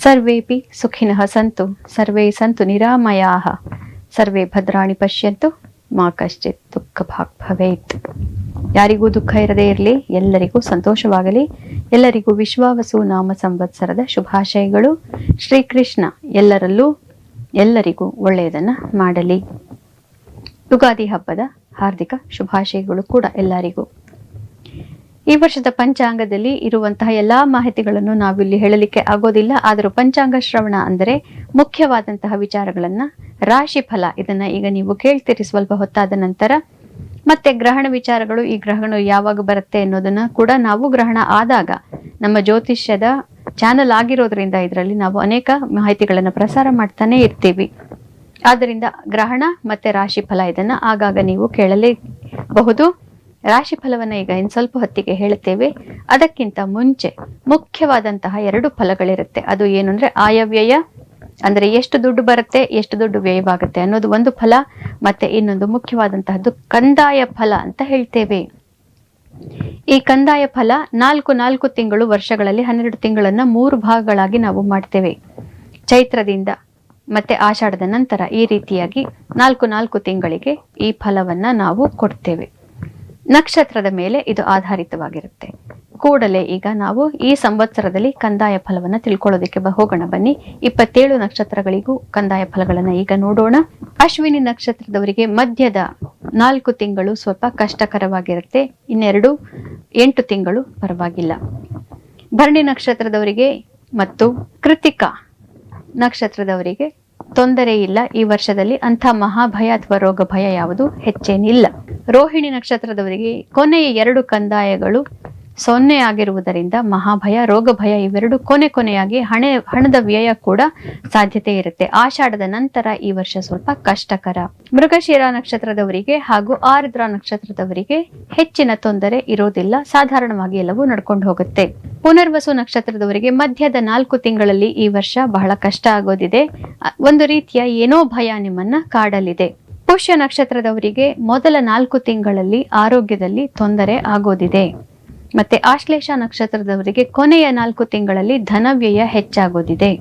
ಸರ್ವೇಪಿ ಸುಖಿನಃ ಸಂತು ಸರ್ವೇ ಸಂತು ನಿರಾಮಯಾಃ ಸರ್ವೇ ಭದ್ರಾಣಿ ಪಶ್ಯಂತು ಮಾ ಕಶ್ಚಿತ್ ದುಃಖ ಭಾಗ್ ಭವೇತ್. ಯಾರಿಗೂ ದುಃಖ ಇರದೇ ಇರಲಿ, ಎಲ್ಲರಿಗೂ ಸಂತೋಷವಾಗಲಿ. ಎಲ್ಲರಿಗೂ ವಿಶ್ವಾವಸು ನಾಮ ಸಂವತ್ಸರದ ಶುಭಾಶಯಗಳು. ಶ್ರೀಕೃಷ್ಣ ಎಲ್ಲರಲ್ಲೂ ಎಲ್ಲರಿಗೂ ಒಳ್ಳೆಯದನ್ನ ಮಾಡಲಿ. ಯುಗಾದಿ ಹಬ್ಬದ ಹಾರ್ದಿಕ ಶುಭಾಶಯಗಳು ಕೂಡ ಎಲ್ಲರಿಗೂ. ಈ ವರ್ಷದ ಪಂಚಾಂಗದಲ್ಲಿ ಇರುವಂತಹ ಎಲ್ಲಾ ಮಾಹಿತಿಗಳನ್ನು ನಾವಿಲ್ಲಿ ಹೇಳಲಿಕ್ಕೆ ಆಗೋದಿಲ್ಲ. ಆದರೂ ಪಂಚಾಂಗ ಶ್ರವಣ ಅಂದರೆ ಮುಖ್ಯವಾದಂತಹ ವಿಚಾರಗಳನ್ನ, ರಾಶಿ ಫಲ ಇದನ್ನ ಈಗ ನೀವು ಕೇಳ್ತೀರಿ ಸ್ವಲ್ಪ ಹೊತ್ತಾದ ನಂತರ. ಮತ್ತೆ ಗ್ರಹಣ ವಿಚಾರಗಳು, ಈ ಗ್ರಹಣ ಯಾವಾಗ ಬರುತ್ತೆ ಅನ್ನೋದನ್ನ ಕೂಡ ನಾವು ಗ್ರಹಣ ಆದಾಗ ನಮ್ಮ ಜ್ಯೋತಿಷ್ಯದ ಚಾನಲ್ ಆಗಿರೋದ್ರಿಂದ ಇದರಲ್ಲಿ ನಾವು ಅನೇಕ ಮಾಹಿತಿಗಳನ್ನ ಪ್ರಸಾರ ಮಾಡ್ತಾನೆ ಇರ್ತೀವಿ. ಆದ್ದರಿಂದ ಗ್ರಹಣ ಮತ್ತೆ ರಾಶಿ ಫಲ ಇದನ್ನ ಆಗಾಗ ನೀವು ಕೇಳಲೇಬಹುದು. ರಾಶಿ ಫಲವನ್ನ ಈಗ ಇನ್ನು ಸ್ವಲ್ಪ ಹೊತ್ತಿಗೆ ಹೇಳುತ್ತೇವೆ. ಅದಕ್ಕಿಂತ ಮುಂಚೆ ಮುಖ್ಯವಾದಂತಹ 2 ಫಲಗಳಿರುತ್ತೆ. ಅದು ಏನು ಅಂದ್ರೆ ಆಯವ್ಯಯ, ಅಂದ್ರೆ ಎಷ್ಟು ದುಡ್ಡು ಬರುತ್ತೆ, ಎಷ್ಟು ದುಡ್ಡು ವ್ಯಯವಾಗುತ್ತೆ ಅನ್ನೋದು ಒಂದು ಫಲ. ಮತ್ತೆ ಇನ್ನೊಂದು ಮುಖ್ಯವಾದಂತಹದ್ದು ಕಂದಾಯ ಫಲ ಅಂತ ಹೇಳ್ತೇವೆ. ಈ ಕಂದಾಯ ಫಲ 4 ತಿಂಗಳು ವರ್ಷಗಳಲ್ಲಿ 12 ತಿಂಗಳನ್ನ 3 ಭಾಗಗಳಾಗಿ ನಾವು ಮಾಡ್ತೇವೆ. ಚೈತ್ರದಿಂದ ಮತ್ತೆ ಆಷಾಢದ ನಂತರ ಈ ರೀತಿಯಾಗಿ 4 ತಿಂಗಳಿಗೆ ಈ ಫಲವನ್ನ ನಾವು ಕೊಡ್ತೇವೆ. ನಕ್ಷತ್ರದ ಮೇಲೆ ಇದು ಆಧಾರಿತವಾಗಿರುತ್ತೆ. ಕೂಡಲೇ ಈಗ ನಾವು ಈ ಸಂವತ್ಸರದಲ್ಲಿ ಕಂದಾಯ ಫಲವನ್ನ ತಿಳ್ಕೊಳ್ಳೋದಕ್ಕೆ ಹೋಗೋಣ ಬನ್ನಿ. 27 ನಕ್ಷತ್ರಗಳಿಗೂ ಕಂದಾಯ ಫಲಗಳನ್ನ ಈಗ ನೋಡೋಣ. ಅಶ್ವಿನಿ ನಕ್ಷತ್ರದವರಿಗೆ ಮಧ್ಯದ 4 ತಿಂಗಳು ಸ್ವಲ್ಪ ಕಷ್ಟಕರವಾಗಿರುತ್ತೆ. ಇನ್ನೆರಡು 8 ತಿಂಗಳು ಪರವಾಗಿಲ್ಲ. ಭರಣಿ ನಕ್ಷತ್ರದವರಿಗೆ ಮತ್ತು ಕೃತಿಕಾ ನಕ್ಷತ್ರದವರಿಗೆ ತೊಂದರೆ ಇಲ್ಲ. ಈ ವರ್ಷದಲ್ಲಿ ಅಂಥ ಮಹಾಭಯ ಅಥವಾ ರೋಗ ಭಯ ಯಾವುದು ಹೆಚ್ಚೇನಿಲ್ಲ. ರೋಹಿಣಿ ನಕ್ಷತ್ರದವರಿಗೆ ಕೊನೆಯ 2 ಕಂದಾಯಗಳು 0 ಆಗಿರುವುದರಿಂದ ಮಹಾಭಯ ರೋಗ ಭಯ ಇವೆರಡು ಕೊನೆಯಾಗಿ ಹಣದ ವ್ಯಯ ಕೂಡ ಸಾಧ್ಯತೆ ಇರುತ್ತೆ. ಆಷಾಢದ ನಂತರ ಈ ವರ್ಷ ಸ್ವಲ್ಪ ಕಷ್ಟಕರ. ಮೃಗಶಿರ ನಕ್ಷತ್ರದವರಿಗೆ ಹಾಗೂ ಆರ್ದ್ರ ನಕ್ಷತ್ರದವರಿಗೆ ಹೆಚ್ಚಿನ ತೊಂದರೆ ಇರೋದಿಲ್ಲ. ಸಾಧಾರಣವಾಗಿ ಎಲ್ಲವೂ ನಡ್ಕೊಂಡು ಹೋಗುತ್ತೆ. ಪುನರ್ವಸು ನಕ್ಷತ್ರದವರಿಗೆ ಮಧ್ಯದ 4 ತಿಂಗಳಲ್ಲಿ ಈ ವರ್ಷ ಬಹಳ ಕಷ್ಟ ಆಗೋದಿದೆ. ಒಂದು ರೀತಿಯ ಏನೋ ಭಯ ನಿಮ್ಮನ್ನ ಕಾಡಲಿದೆ. ಪುಷ್ಯ ನಕ್ಷತ್ರದವರಿಗೆ ಮೊದಲ 4 ತಿಂಗಳಲ್ಲಿ ಆರೋಗ್ಯದಲ್ಲಿ ತೊಂದರೆ ಆಗೋದಿದೆ. ಮತ್ತೆ ಆಶ್ಲೇಷ ನಕ್ಷತ್ರದವರಿಗೆ ಕೊನೆಯ 4 ತಿಂಗಳಲ್ಲಿ ಧನವ್ಯಯ ಹೆಚ್ಚಾಗೋದಿದೆ.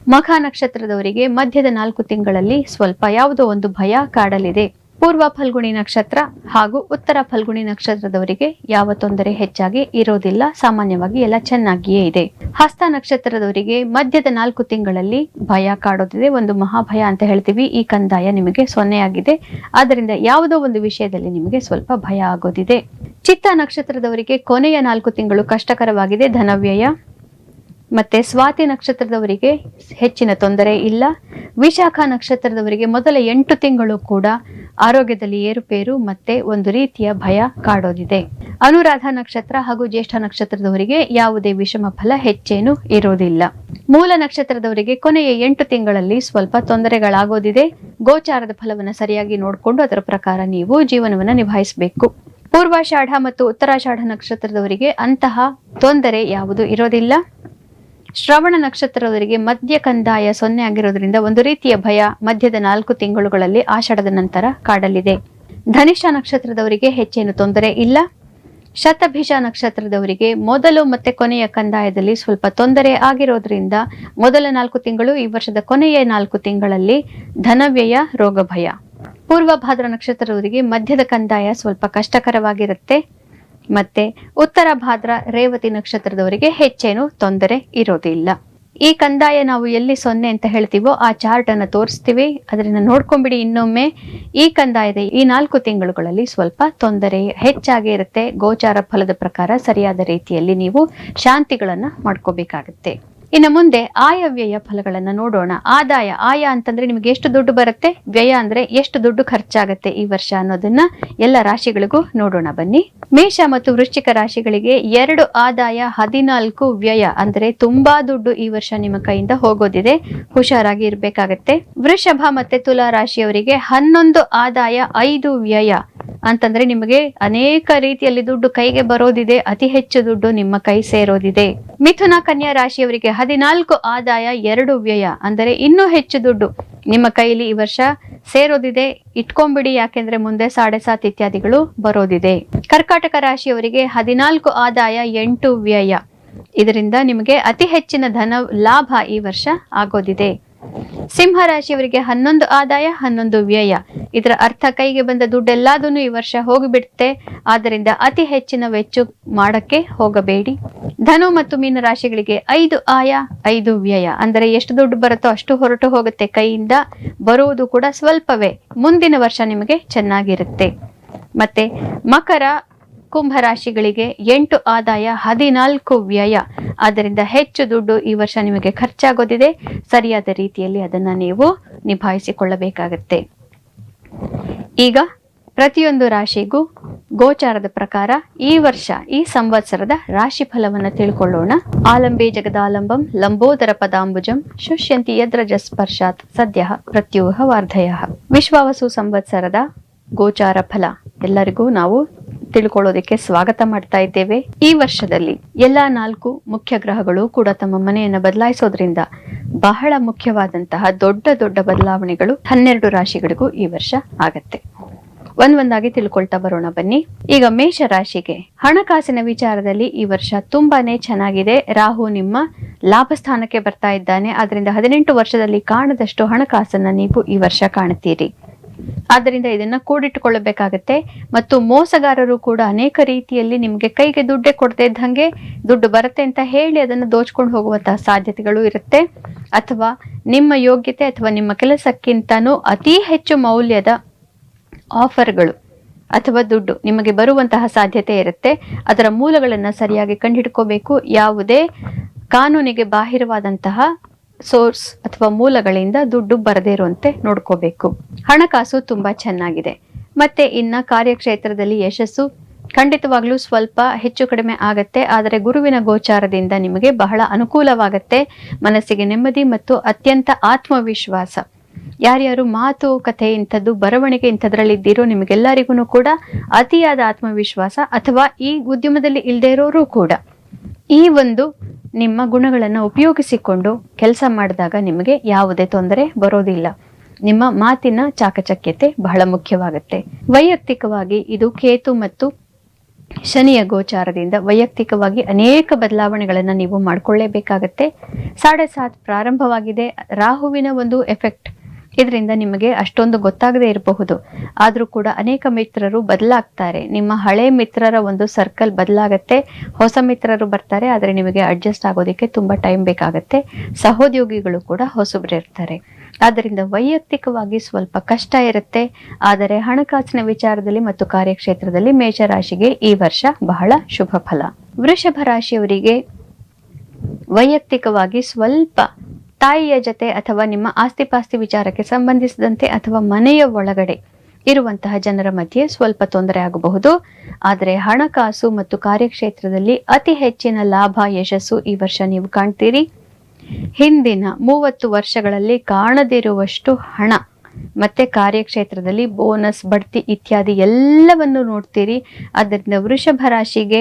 ಮಖ ನಕ್ಷತ್ರದವರಿಗೆ ಮಧ್ಯದ 4 ತಿಂಗಳಲ್ಲಿ ಸ್ವಲ್ಪ ಯಾವುದೋ ಒಂದು ಭಯ ಕಾಡಲಿದೆ. ಪೂರ್ವ ಫಲ್ಗುಣಿ ನಕ್ಷತ್ರ ಹಾಗೂ ಉತ್ತರ ಫಲ್ಗುಣಿ ನಕ್ಷತ್ರದವರಿಗೆ ಯಾವ ತೊಂದರೆ ಹೆಚ್ಚಾಗಿ ಇರೋದಿಲ್ಲ. ಸಾಮಾನ್ಯವಾಗಿ ಎಲ್ಲ ಚೆನ್ನಾಗಿಯೇ ಇದೆ. ಹಸ್ತ ನಕ್ಷತ್ರದವರಿಗೆ ಮಧ್ಯದ 4 ತಿಂಗಳಲ್ಲಿ ಭಯ ಕಾಡೋದಿದೆ. ಒಂದು ಮಹಾಭಯ ಅಂತ ಹೇಳ್ತೀವಿ. ಈ ಕಂದಾಯ ನಿಮಗೆ 0 ಆಗಿದೆ. ಆದ್ದರಿಂದ ಯಾವುದೋ ಒಂದು ವಿಷಯದಲ್ಲಿ ನಿಮಗೆ ಸ್ವಲ್ಪ ಭಯ ಆಗೋದಿದೆ. ಚಿತ್ತ ನಕ್ಷತ್ರದವರಿಗೆ ಕೊನೆಯ 4 ತಿಂಗಳು ಕಷ್ಟಕರವಾಗಿದೆ, ಧನವ್ಯಯ. ಮತ್ತೆ ಸ್ವಾತಿ ನಕ್ಷತ್ರದವರಿಗೆ ಹೆಚ್ಚಿನ ತೊಂದರೆ ಇಲ್ಲ. ವಿಶಾಖ ನಕ್ಷತ್ರದವರಿಗೆ ಮೊದಲ 8 ತಿಂಗಳು ಕೂಡ ಆರೋಗ್ಯದಲ್ಲಿ ಏರುಪೇರು ಮತ್ತೆ ಒಂದು ರೀತಿಯ ಭಯ ಕಾಡೋದಿದೆ. ಅನುರಾಧ ನಕ್ಷತ್ರ ಹಾಗೂ ಜ್ಯೇಷ್ಠ ನಕ್ಷತ್ರದವರಿಗೆ ಯಾವುದೇ ವಿಷಮ ಫಲ ಹೆಚ್ಚೇನು ಇರೋದಿಲ್ಲ. ಮೂಲ ನಕ್ಷತ್ರದವರಿಗೆ ಕೊನೆಯ 8 ತಿಂಗಳಲ್ಲಿ ಸ್ವಲ್ಪ ತೊಂದರೆಗಳಾಗೋದಿದೆ. ಗೋಚಾರದ ಫಲವನ್ನ ಸರಿಯಾಗಿ ನೋಡಿಕೊಂಡು ಅದರ ಪ್ರಕಾರ ನೀವು ಜೀವನವನ್ನ ನಿಭಾಯಿಸಬೇಕು. ಪೂರ್ವಾಷಾಢ ಮತ್ತು ಉತ್ತರಾಷಾಢ ನಕ್ಷತ್ರದವರಿಗೆ ಅಂತಹ ತೊಂದರೆ ಯಾವುದು ಇರೋದಿಲ್ಲ. ಶ್ರವಣ ನಕ್ಷತ್ರದವರಿಗೆ ಮಧ್ಯ ಕಂದಾಯ 0 ಆಗಿರೋದ್ರಿಂದ ಒಂದು ರೀತಿಯ ಭಯ ಮಧ್ಯದ 4 ತಿಂಗಳುಗಳಲ್ಲಿ ಆಷಾಢದ ನಂತರ ಕಾಡಲಿದೆ. ಧನಿಷ್ಠ ನಕ್ಷತ್ರದವರಿಗೆ ಹೆಚ್ಚೇನು ತೊಂದರೆ ಇಲ್ಲ. ಶತಭಿಷ ನಕ್ಷತ್ರದವರಿಗೆ ಮೊದಲು ಮತ್ತೆ ಕೊನೆಯ ಕಂದಾಯದಲ್ಲಿ ಸ್ವಲ್ಪ ತೊಂದರೆ ಆಗಿರೋದ್ರಿಂದ ಮೊದಲ 4 ತಿಂಗಳು, ಈ ವರ್ಷದ ಕೊನೆಯ 4 ತಿಂಗಳಲ್ಲಿ ಧನವ್ಯಯ ರೋಗ ಭಯ. ಪೂರ್ವ ಭಾದ್ರ ನಕ್ಷತ್ರದವರಿಗೆ ಮಧ್ಯದ ಕಂದಾಯ ಸ್ವಲ್ಪ ಕಷ್ಟಕರವಾಗಿರುತ್ತೆ. ಮತ್ತೆ ಉತ್ತರ ಭಾದ್ರ ರೇವತಿ ನಕ್ಷತ್ರದವರಿಗೆ ಹೆಚ್ಚೇನು ತೊಂದರೆ ಇರೋದಿಲ್ಲ. ಈ ಕಂದಾಯ ನಾವು ಎಲ್ಲಿ 0 ಅಂತ ಹೇಳ್ತೀವೋ ಆ ಚಾರ್ಟ್ ಅನ್ನ ತೋರಿಸ್ತೀವಿ. ಅದನ್ನ ನೋಡ್ಕೊಂಡ್ಬಿಡಿ ಇನ್ನೊಮ್ಮೆ. ಈ ಕಂದಾಯದ ಈ 4 ತಿಂಗಳುಗಳಲ್ಲಿ ಸ್ವಲ್ಪ ತೊಂದರೆ ಹೆಚ್ಚಾಗಿ ಇರುತ್ತೆ. ಗೋಚಾರ ಫಲದ ಪ್ರಕಾರ ಸರಿಯಾದ ರೀತಿಯಲ್ಲಿ ನೀವು ಶಾಂತಿಗಳನ್ನ ಮಾಡ್ಕೋಬೇಕಾಗತ್ತೆ. ಇನ್ನು ಮುಂದೆ ಆಯವ್ಯಯ ಫಲಗಳನ್ನ ನೋಡೋಣ. ಆಯ ಅಂತಂದ್ರೆ ನಿಮ್ಗೆ ಎಷ್ಟು ದುಡ್ಡು ಬರುತ್ತೆ, ವ್ಯಯ ಅಂದ್ರೆ ಎಷ್ಟು ದುಡ್ಡು ಖರ್ಚಾಗತ್ತೆ ಈ ವರ್ಷ ಅನ್ನೋದನ್ನ ಎಲ್ಲ ರಾಶಿಗಳಿಗೂ ನೋಡೋಣ ಬನ್ನಿ. ಮೇಷ ಮತ್ತು ವೃಶ್ಚಿಕ ರಾಶಿಗಳಿಗೆ 2 ಆದಾಯ 14 ವ್ಯಯ, ಅಂದ್ರೆ ತುಂಬಾ ದುಡ್ಡು ಈ ವರ್ಷ ನಿಮ್ಮ ಕೈಯಿಂದ ಹೋಗೋದಿದೆ. ಹುಷಾರಾಗಿ ಇರ್ಬೇಕಾಗತ್ತೆ. ವೃಷಭ ಮತ್ತೆ ತುಲಾ ರಾಶಿಯವರಿಗೆ 11 ಆದಾಯ 5 ವ್ಯಯ ಅಂತಂದ್ರೆ ನಿಮಗೆ ಅನೇಕ ರೀತಿಯಲ್ಲಿ ದುಡ್ಡು ಕೈಗೆ ಬರೋದಿದೆ. ಅತಿ ಹೆಚ್ಚು ದುಡ್ಡು ನಿಮ್ಮ ಕೈ ಸೇರೋದಿದೆ. ಮಿಥುನ ಕನ್ಯಾ ರಾಶಿಯವರಿಗೆ 14 ಆದಾಯ 2 ವ್ಯಯ, ಅಂದರೆ ಇನ್ನೂ ಹೆಚ್ಚು ದುಡ್ಡು ನಿಮ್ಮ ಕೈಲಿ ಈ ವರ್ಷ ಸೇರೋದಿದೆ. ಇಟ್ಕೊಂಡ್ಬಿಡಿ, ಯಾಕೆಂದ್ರೆ ಮುಂದೆ 7.5 ಇತ್ಯಾದಿಗಳು ಬರೋದಿದೆ. ಕರ್ಕಾಟಕ ರಾಶಿಯವರಿಗೆ 14 ಆದಾಯ 8 ವ್ಯಯ, ಇದರಿಂದ ನಿಮಗೆ ಅತಿ ಹೆಚ್ಚಿನ ಧನ ಲಾಭ ಈ ವರ್ಷ ಆಗೋದಿದೆ. ಸಿಂಹ ರಾಶಿಯವರಿಗೆ 11 ಆದಾಯ 11 ವ್ಯಯ. ಇದರ ಅರ್ಥ ಕೈಗೆ ಬಂದ ದುಡ್ಡೆಲ್ಲಾದನ್ನು ಈ ವರ್ಷ ಹೋಗಿಬಿಡುತ್ತೆ. ಆದ್ದರಿಂದ ಅತಿ ಹೆಚ್ಚಿನ ವೆಚ್ಚ ಮಾಡಕ್ಕೆ ಹೋಗಬೇಡಿ. ಧನು ಮತ್ತು ಮೀನ ರಾಶಿಗಳಿಗೆ 5 ಆಯ 5 ವ್ಯಯ. ಅಂದರೆ ಎಷ್ಟು ದುಡ್ಡು ಬರುತ್ತೋ ಅಷ್ಟು ಹೊರಟು ಹೋಗುತ್ತೆ, ಕೈಯಿಂದ ಬರುವುದು ಕೂಡ ಸ್ವಲ್ಪವೇ. ಮುಂದಿನ ವರ್ಷ ನಿಮಗೆ ಚೆನ್ನಾಗಿರುತ್ತೆ. ಮತ್ತೆ ಮಕರ ಕುಂಭ ರಾಶಿಗಳಿಗೆ 8 ಆದಾಯ 14 ವ್ಯಯ. ಆದ್ದರಿಂದ ಹೆಚ್ಚು ದುಡ್ಡು ಈ ವರ್ಷ ನಿಮಗೆ ಖರ್ಚಾಗೋದಿದೆ. ಸರಿಯಾದ ರೀತಿಯಲ್ಲಿ ಅದನ್ನ ನೀವು ನಿಭಾಯಿಸಿಕೊಳ್ಳಬೇಕಾಗತ್ತೆ. ಈಗ ಪ್ರತಿಯೊಂದು ರಾಶಿಗೂ ಗೋಚಾರದ ಪ್ರಕಾರ ಈ ವರ್ಷ ಈ ಸಂವತ್ಸರದ ರಾಶಿ ಫಲವನ್ನು ತಿಳ್ಕೊಳ್ಳೋಣ. ಆಲಂಬೆ ಜಗದಾಲಂಬಂ ಲಂಬೋದರ ಪದಾಂಬುಜಂ ಶುಷ್ಯಂತಿ ಯದ್ರಜ ಸ್ಪರ್ಶಾತ್ ಸದ್ಯ ಪ್ರತ್ಯೂಹ ವಾರ್ಧಯ. ವಿಶ್ವಾವಸು ಸಂವತ್ಸರದ ಗೋಚಾರ ಫಲ ಎಲ್ಲರಿಗೂ ನಾವು ತಿಳ್ಕೊಳ್ಳೋದಕ್ಕೆ ಸ್ವಾಗತ ಮಾಡ್ತಾ ಇದ್ದೇವೆ. ಈ ವರ್ಷದಲ್ಲಿ ಎಲ್ಲಾ 4 ಮುಖ್ಯ ಗ್ರಹಗಳು ಕೂಡ ತಮ್ಮ ಮನೆಯನ್ನು ಬದಲಾಯಿಸೋದ್ರಿಂದ ಬಹಳ ಮುಖ್ಯವಾದಂತಹ ದೊಡ್ಡ ದೊಡ್ಡ ಬದಲಾವಣೆಗಳು 12 ರಾಶಿಗಳಿಗೂ ಈ ವರ್ಷ ಆಗತ್ತೆ. ಒಂದೊಂದಾಗಿ ತಿಳ್ಕೊಳ್ತಾ ಬರೋಣ ಬನ್ನಿ. ಈಗ ಮೇಷ ರಾಶಿಗೆ ಹಣಕಾಸಿನ ವಿಚಾರದಲ್ಲಿ ಈ ವರ್ಷ ತುಂಬಾನೇ ಚೆನ್ನಾಗಿದೆ. ರಾಹು ನಿಮ್ಮ ಲಾಭ ಸ್ಥಾನಕ್ಕೆ ಬರ್ತಾ ಇದ್ದಾನೆ. ಆದ್ರಿಂದ 18 ವರ್ಷದಲ್ಲಿ ಕಾಣದಷ್ಟು ಹಣಕಾಸನ್ನ ನೀವು ಈ ವರ್ಷ ಕಾಣುತ್ತೀರಿ. ಆದ್ದರಿಂದ ಇದನ್ನ ಕೂಡಿಟ್ಟುಕೊಳ್ಳಬೇಕಾಗತ್ತೆ. ಮತ್ತು ಮೋಸಗಾರರು ಕೂಡ ಅನೇಕ ರೀತಿಯಲ್ಲಿ ನಿಮ್ಗೆ ಕೈಗೆ ದುಡ್ಡೇ ಕೊಡದೇ ಇದ್ದಂಗೆ ದುಡ್ಡು ಬರುತ್ತೆ ಅಂತ ಹೇಳಿ ಅದನ್ನು ದೋಚ್ಕೊಂಡು ಹೋಗುವಂತಹ ಸಾಧ್ಯತೆಗಳು ಇರುತ್ತೆ. ಅಥವಾ ನಿಮ್ಮ ಯೋಗ್ಯತೆ ಅಥವಾ ನಿಮ್ಮ ಕೆಲಸಕ್ಕಿಂತನೂ ಅತಿ ಹೆಚ್ಚು ಮೌಲ್ಯದ ಆಫರ್ಗಳು ಅಥವಾ ದುಡ್ಡು ನಿಮಗೆ ಬರುವಂತಹ ಸಾಧ್ಯತೆ ಇರುತ್ತೆ. ಅದರ ಮೂಲಗಳನ್ನ ಸರಿಯಾಗಿ ಕಂಡುಹಿಡ್ಕೋಬೇಕು. ಯಾವುದೇ ಕಾನೂನಿಗೆ ಬಾಹಿರವಾದಂತಹ ಸೋರ್ಸ್ ಅಥವಾ ಮೂಲಗಳಿಂದ ದುಡ್ಡು ಬರದೇ ಇರುವಂತೆ ನೋಡ್ಕೋಬೇಕು. ಹಣಕಾಸು ತುಂಬಾ ಚೆನ್ನಾಗಿದೆ. ಮತ್ತೆ ಇನ್ನ ಕಾರ್ಯಕ್ಷೇತ್ರದಲ್ಲಿ ಯಶಸ್ಸು ಖಂಡಿತವಾಗ್ಲೂ ಸ್ವಲ್ಪ ಹೆಚ್ಚು ಕಡಿಮೆ ಆಗತ್ತೆ. ಆದರೆ ಗುರುವಿನ ಗೋಚಾರದಿಂದ ನಿಮಗೆ ಬಹಳ ಅನುಕೂಲವಾಗತ್ತೆ. ಮನಸ್ಸಿಗೆ ನೆಮ್ಮದಿ ಮತ್ತು ಅತ್ಯಂತ ಆತ್ಮವಿಶ್ವಾಸ. ಯಾರ್ಯಾರು ಮಾತುಕತೆ ಇಂಥದ್ದು ಬರವಣಿಗೆ ಇಂಥದ್ರಲ್ಲಿ ಇದ್ದೀರೋ ನಿಮಗೆಲ್ಲರಿಗೂ ಕೂಡ ಅತಿಯಾದ ಆತ್ಮವಿಶ್ವಾಸ, ಅಥವಾ ಈ ಉದ್ಯಮದಲ್ಲಿ ಇಲ್ಲದೆ ಇರೋರು ಕೂಡ ಈ ಒಂದು ನಿಮ್ಮ ಗುಣಗಳನ್ನು ಉಪಯೋಗಿಸಿಕೊಂಡು ಕೆಲಸ ಮಾಡಿದಾಗ ನಿಮಗೆ ಯಾವುದೇ ತೊಂದರೆ ಬರೋದಿಲ್ಲ. ನಿಮ್ಮ ಮಾತಿನ ಚಾಕಚಕ್ಯತೆ ಬಹಳ ಮುಖ್ಯವಾಗುತ್ತೆ. ವೈಯಕ್ತಿಕವಾಗಿ ಇದು ಕೇತು ಮತ್ತು ಶನಿಯ ಗೋಚಾರದಿಂದ ವೈಯಕ್ತಿಕವಾಗಿ ಅನೇಕ ಬದಲಾವಣೆಗಳನ್ನು ನೀವು ಮಾಡ್ಕೊಳ್ಳೇಬೇಕಾಗತ್ತೆ. 7.5 ಪ್ರಾರಂಭವಾಗಿದೆ. ರಾಹುವಿನ ಒಂದು ಎಫೆಕ್ಟ್ ಇದರಿಂದ ನಿಮಗೆ ಅಷ್ಟೊಂದು ಗೊತ್ತಾಗದೇ ಇರಬಹುದು. ಆದ್ರೂ ಕೂಡ ಅನೇಕ ಮಿತ್ರರು ಬದಲಾಗ್ತಾರೆ. ನಿಮ್ಮ ಹಳೆ ಮಿತ್ರರ ಒಂದು ಸರ್ಕಲ್ ಬದಲಾಗತ್ತೆ, ಹೊಸ ಮಿತ್ರರು ಬರ್ತಾರೆ. ಆದ್ರೆ ನಿಮಗೆ ಅಡ್ಜಸ್ಟ್ ಆಗೋದಕ್ಕೆ ತುಂಬಾ ಟೈಮ್ ಬೇಕಾಗತ್ತೆ. ಸಹೋದ್ಯೋಗಿಗಳು ಕೂಡ ಹೊಸಬ್ರಿರ್ತಾರೆ. ಆದ್ದರಿಂದ ವೈಯಕ್ತಿಕವಾಗಿ ಸ್ವಲ್ಪ ಕಷ್ಟ ಇರುತ್ತೆ. ಆದರೆ ಹಣಕಾಸಿನ ವಿಚಾರದಲ್ಲಿ ಮತ್ತು ಕಾರ್ಯಕ್ಷೇತ್ರದಲ್ಲಿ ಮೇಷರಾಶಿಗೆ ಈ ವರ್ಷ ಬಹಳ ಶುಭ ಫಲ. ವೃಷಭ ರಾಶಿಯವರಿಗೆ ವೈಯಕ್ತಿಕವಾಗಿ ಸ್ವಲ್ಪ ತಾಯಿಯ ಜೊತೆ ಅಥವಾ ನಿಮ್ಮ ಆಸ್ತಿಪಾಸ್ತಿ ವಿಚಾರಕ್ಕೆ ಸಂಬಂಧಿಸಿದಂತೆ ಅಥವಾ ಮನೆಯ ಒಳಗಡೆ ಇರುವಂತಹ ಜನರ ಮಧ್ಯೆ ಸ್ವಲ್ಪ ತೊಂದರೆ ಆಗಬಹುದು. ಆದರೆ ಹಣಕಾಸು ಮತ್ತು ಕಾರ್ಯಕ್ಷೇತ್ರದಲ್ಲಿ ಅತಿ ಹೆಚ್ಚಿನ ಲಾಭ ಯಶಸ್ಸು ಈ ವರ್ಷ ನೀವು ಕಾಣ್ತೀರಿ. ಹಿಂದಿನ 30 ವರ್ಷಗಳಲ್ಲಿ ಕಾಣದಿರುವಷ್ಟು ಹಣ ಮತ್ತೆ ಕಾರ್ಯಕ್ಷೇತ್ರದಲ್ಲಿ ಬೋನಸ್, ಬಡ್ತಿ ಇತ್ಯಾದಿ ಎಲ್ಲವನ್ನು ನೋಡ್ತೀರಿ. ಆದ್ದರಿಂದ ವೃಷಭ ರಾಶಿಗೆ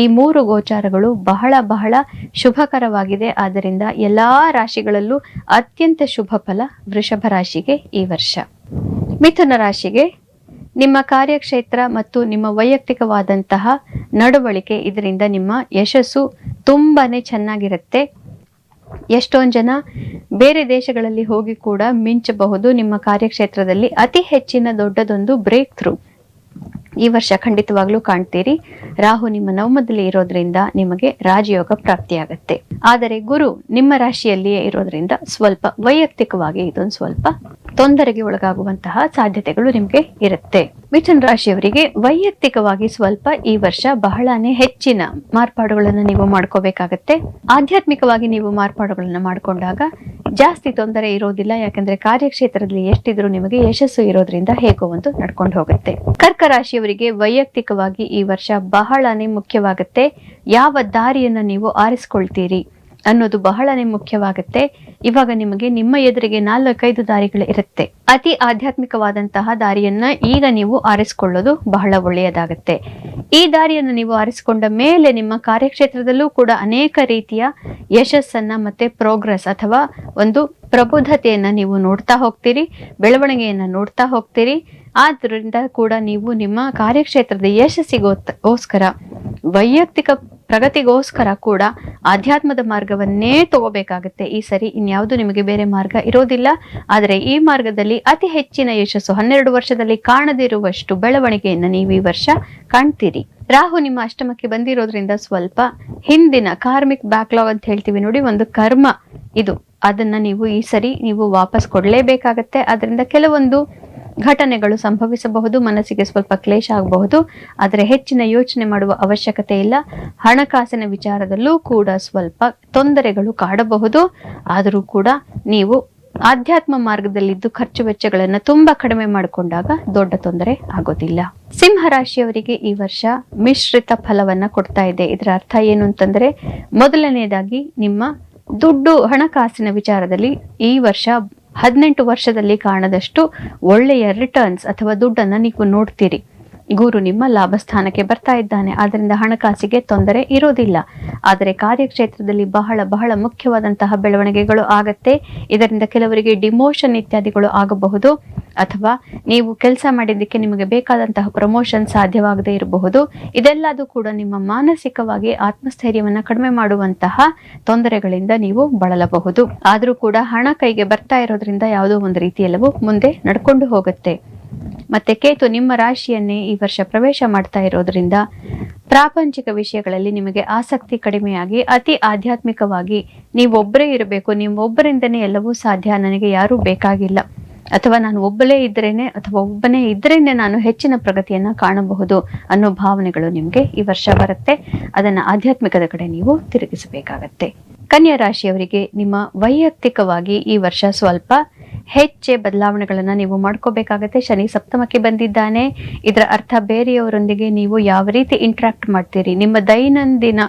ಈ 3 ಗೋಚಾರಗಳು ಬಹಳ ಬಹಳ ಶುಭಕರವಾಗಿದೆ. ಆದ್ದರಿಂದ ಎಲ್ಲಾ ರಾಶಿಗಳಲ್ಲೂ ಅತ್ಯಂತ ಶುಭ ಫಲ ವೃಷಭ ರಾಶಿಗೆ ಈ ವರ್ಷ. ಮಿಥುನ ರಾಶಿಗೆ ನಿಮ್ಮ ಕಾರ್ಯಕ್ಷೇತ್ರ ಮತ್ತು ನಿಮ್ಮ ವೈಯಕ್ತಿಕವಾದಂತಹ ನಡವಳಿಕೆ ಇದರಿಂದ ನಿಮ್ಮ ಯಶಸ್ಸು ತುಂಬಾನೇ ಚೆನ್ನಾಗಿರುತ್ತೆ. ಎಷ್ಟೊಂದು ಜನ ಬೇರೆ ದೇಶಗಳಲ್ಲಿ ಹೋಗಿ ಕೂಡ ಮಿಂಚಬಹುದು. ನಿಮ್ಮ ಕಾರ್ಯಕ್ಷೇತ್ರದಲ್ಲಿ ಅತಿ ಹೆಚ್ಚಿನ ದೊಡ್ಡದೊಂದು ಬ್ರೇಕ್ ಥ್ರೂ ಈ ವರ್ಷ ಖಂಡಿತವಾಗ್ಲೂ ಕಾಣ್ತೀರಿ. ರಾಹು ನಿಮ್ಮ ನವಮದಲ್ಲಿ ಇರೋದ್ರಿಂದ ನಿಮಗೆ ರಾಜಯೋಗ ಪ್ರಾಪ್ತಿಯಾಗತ್ತೆ. ಆದರೆ ಗುರು ನಿಮ್ಮ ರಾಶಿಯಲ್ಲಿಯೇ ಇರೋದ್ರಿಂದ ಸ್ವಲ್ಪ ವೈಯಕ್ತಿಕವಾಗಿ ಇದೊಂದು ಸ್ವಲ್ಪ ತೊಂದರೆಗೆ ಒಳಗಾಗುವಂತಹ ಸಾಧ್ಯತೆಗಳು ನಿಮಗೆ ಇರುತ್ತೆ. ಮಿಥುನ ರಾಶಿಯವರಿಗೆ ವೈಯಕ್ತಿಕವಾಗಿ ಸ್ವಲ್ಪ ಈ ವರ್ಷ ಬಹಳನೇ ಹೆಚ್ಚಿನ ಮಾರ್ಪಾಡುಗಳನ್ನು ನೀವು ಮಾಡ್ಕೋಬೇಕಾಗತ್ತೆ. ಆಧ್ಯಾತ್ಮಿಕವಾಗಿ ನೀವು ಮಾರ್ಪಾಡುಗಳನ್ನು ಮಾಡಿಕೊಂಡಾಗ ಜಾಸ್ತಿ ತೊಂದರೆ ಇರೋದಿಲ್ಲ. ಯಾಕಂದ್ರೆ ಕಾರ್ಯಕ್ಷೇತ್ರದಲ್ಲಿ ಎಷ್ಟಿದ್ರು ನಿಮಗೆ ಯಶಸ್ಸು ಇರೋದ್ರಿಂದ ಹೇಗೋ ಒಂದು ನಡ್ಕೊಂಡು ಹೋಗುತ್ತೆ. ಕರ್ಕ ರಾಶಿಯವರಿಗೆ ವೈಯಕ್ತಿಕವಾಗಿ ಈ ವರ್ಷ ಬಹಳನೇ ಮುಖ್ಯವಾಗುತ್ತೆ. ಯಾವ ದಾರಿಯನ್ನ ನೀವು ಆರಿಸ್ಕೊಳ್ತೀರಿ ಅನ್ನೋದು ಬಹಳನೇ ಮುಖ್ಯವಾಗುತ್ತೆ. ಇವಾಗ ನಿಮಗೆ ನಿಮ್ಮ ಎದುರಿಗೆ 4-5 ದಾರಿಗಳು ಇರುತ್ತೆ. ಅತಿ ಆಧ್ಯಾತ್ಮಿಕವಾದಂತಹ ದಾರಿಯನ್ನ ಈಗ ನೀವು ಆರಿಸ್ಕೊಳ್ಳೋದು ಬಹಳ ಒಳ್ಳೆಯದಾಗುತ್ತೆ. ಈ ದಾರಿಯನ್ನು ನೀವು ಆರಿಸಿಕೊಂಡ ಮೇಲೆ ನಿಮ್ಮ ಕಾರ್ಯಕ್ಷೇತ್ರದಲ್ಲೂ ಕೂಡ ಅನೇಕ ರೀತಿಯ ಯಶಸ್ಸನ್ನ ಮತ್ತೆ ಪ್ರೋಗ್ರೆಸ್ ಅಥವಾ ಒಂದು ಪ್ರಬುದ್ಧತೆಯನ್ನ ನೀವು ನೋಡ್ತಾ ಹೋಗ್ತೀರಿ, ಬೆಳವಣಿಗೆಯನ್ನ ನೋಡ್ತಾ ಹೋಗ್ತೀರಿ. ಆದ್ರಿಂದ ಕೂಡ ನೀವು ನಿಮ್ಮ ಕಾರ್ಯಕ್ಷೇತ್ರದ ಯಶಸ್ಸಿಗೋಸ್ಕರ ವೈಯಕ್ತಿಕ ಪ್ರಗತಿಗೋಸ್ಕರ ಕೂಡ ಆಧ್ಯಾತ್ಮದ ಮಾರ್ಗವನ್ನೇ ತಗೋಬೇಕಾಗತ್ತೆ ಈ ಸರಿ. ಇನ್ಯಾವುದು ನಿಮಗೆ ಬೇರೆ ಮಾರ್ಗ ಇರೋದಿಲ್ಲ. ಆದರೆ ಈ ಮಾರ್ಗದಲ್ಲಿ ಅತಿ ಹೆಚ್ಚಿನ ಯಶಸ್ಸು 12 ವರ್ಷದಲ್ಲಿ ಕಾಣದಿರುವಷ್ಟು ಬೆಳವಣಿಗೆಯನ್ನು ನೀವು ಈ ವರ್ಷ ಕಾಣ್ತೀರಿ. ರಾಹು ನಿಮ್ಮ ಅಷ್ಟಮಕ್ಕೆ ಬಂದಿರೋದ್ರಿಂದ ಸ್ವಲ್ಪ ಹಿಂದಿನ ಕಾರ್ಮಿಕ್ ಬ್ಯಾಕ್ಲಾಗ್ ಅಂತ ಹೇಳ್ತೀವಿ ನೋಡಿ, ಒಂದು ಕರ್ಮ ಇದು, ಅದನ್ನ ನೀವು ಈ ಸರಿ ನೀವು ವಾಪಸ್ ಕೊಡ್ಲೇಬೇಕಾಗತ್ತೆ. ಅದರಿಂದ ಕೆಲವೊಂದು ಘಟನೆಗಳು ಸಂಭವಿಸಬಹುದು, ಮನಸ್ಸಿಗೆ ಸ್ವಲ್ಪ ಕ್ಲೇಶ ಆಗಬಹುದು. ಆದರೆ ಹೆಚ್ಚಿನ ಯೋಚನೆ ಮಾಡುವ ಅವಶ್ಯಕತೆ ಇಲ್ಲ. ಹಣಕಾಸಿನ ವಿಚಾರದಲ್ಲೂ ಕೂಡ ಸ್ವಲ್ಪ ತೊಂದರೆಗಳು ಕಾಡಬಹುದು. ಆದರೂ ಕೂಡ ನೀವು ಆಧ್ಯಾತ್ಮ ಮಾರ್ಗದಲ್ಲಿದ್ದು ಖರ್ಚು ವೆಚ್ಚಗಳನ್ನು ತುಂಬಾ ಕಡಿಮೆ ಮಾಡಿಕೊಂಡಾಗ ದೊಡ್ಡ ತೊಂದರೆ ಆಗೋದಿಲ್ಲ. ಸಿಂಹ ರಾಶಿಯವರಿಗೆ ಈ ವರ್ಷ ಮಿಶ್ರಿತ ಫಲವನ್ನ ಕೊಡ್ತಾ ಇದೆ. ಇದರ ಅರ್ಥ ಏನು ಅಂತಂದ್ರೆ, ಮೊದಲನೇದಾಗಿ ನಿಮ್ಮ ದುಡ್ಡು ಹಣಕಾಸಿನ ವಿಚಾರದಲ್ಲಿ ಈ ವರ್ಷ 18 ವರ್ಷದಲ್ಲಿ ಕಾಣದಷ್ಟು ಒಳ್ಳೆಯ ರಿಟರ್ನ್ಸ್ ಅಥವಾ ದುಡ್ಡನ್ನ ನೀವು ನೋಡ್ತೀರಿ. ಗುರು ನಿಮ್ಮ ಲಾಭಸ್ಥಾನಕ್ಕೆ ಬರ್ತಾ ಇದ್ದಾನೆ, ಆದ್ರಿಂದ ಹಣಕಾಸಿಗೆ ತೊಂದರೆ ಇರೋದಿಲ್ಲ. ಆದರೆ ಕಾರ್ಯಕ್ಷೇತ್ರದಲ್ಲಿ ಬಹಳ ಬಹಳ ಮುಖ್ಯವಾದಂತಹ ಬೆಳವಣಿಗೆಗಳು ಆಗತ್ತೆ. ಇದರಿಂದ ಕೆಲವರಿಗೆ ಡಿಮೋಷನ್ ಇತ್ಯಾದಿಗಳು ಆಗಬಹುದು, ಅಥವಾ ನೀವು ಕೆಲಸ ಮಾಡಿದ್ದಕ್ಕೆ ನಿಮಗೆ ಬೇಕಾದಂತಹ ಪ್ರಮೋಷನ್ ಸಾಧ್ಯವಾಗದೇ ಇರಬಹುದು. ಇದೆಲ್ಲದೂ ಕೂಡ ನಿಮ್ಮ ಮಾನಸಿಕವಾಗಿ ಆತ್ಮಸ್ಥೈರ್ಯವನ್ನ ಕಡಿಮೆ ಮಾಡುವಂತಹ ತೊಂದರೆಗಳಿಂದ ನೀವು ಬಳಲಬಹುದು. ಆದ್ರೂ ಕೂಡ ಹಣ ಕೈಗೆ ಬರ್ತಾ ಇರೋದ್ರಿಂದ ಯಾವುದೋ ಒಂದು ರೀತಿಯೆಲ್ಲವೂ ಮುಂದೆ ನಡ್ಕೊಂಡು ಹೋಗುತ್ತೆ. ಮತ್ತೆ ಕೇತು ನಿಮ್ಮ ರಾಶಿಯನ್ನೇ ಈ ವರ್ಷ ಪ್ರವೇಶ ಮಾಡ್ತಾ ಇರೋದ್ರಿಂದ ಪ್ರಾಪಂಚಿಕ ವಿಷಯಗಳಲ್ಲಿ ನಿಮಗೆ ಆಸಕ್ತಿ ಕಡಿಮೆಯಾಗಿ ಅತಿ ಆಧ್ಯಾತ್ಮಿಕವಾಗಿ ನೀವೊಬ್ಬರೇ ಇರಬೇಕು, ನೀವೊಬ್ಬರಿಂದನೇ ಎಲ್ಲವೂ ಸಾಧ್ಯ, ನನಗೆ ಯಾರೂ ಬೇಕಾಗಿಲ್ಲ, ಅಥವಾ ನಾನು ಒಬ್ಬನೇ ಇದ್ರೇನೆ ನಾನು ಹೆಚ್ಚಿನ ಪ್ರಗತಿಯನ್ನ ಕಾಣಬಹುದು ಅನ್ನೋ ಭಾವನೆಗಳು ನಿಮ್ಗೆ ಈ ವರ್ಷ ಬರುತ್ತೆ. ಅದನ್ನ ಆಧ್ಯಾತ್ಮಿಕದ ಕಡೆ ನೀವು ತಿರುಗಿಸಬೇಕಾಗತ್ತೆ. ಕನ್ಯಾ ರಾಶಿಯವರಿಗೆ ನಿಮ್ಮ ವೈಯಕ್ತಿಕವಾಗಿ ಈ ವರ್ಷ ಸ್ವಲ್ಪ ಹೆಚ್ಚೆ ಬದಲಾವಣೆಗಳನ್ನ ನೀವು ಮಾಡ್ಕೋಬೇಕಾಗತ್ತೆ. ಶನಿ ಸಪ್ತಮಕ್ಕೆ ಬಂದಿದ್ದಾನೆ. ಇದರ ಅರ್ಥ ಬೇರೆಯವರೊಂದಿಗೆ ನೀವು ಯಾವ ರೀತಿ ಇಂಟ್ರಾಕ್ಟ್ ಮಾಡ್ತೀರಿ, ನಿಮ್ಮ ದೈನಂದಿನ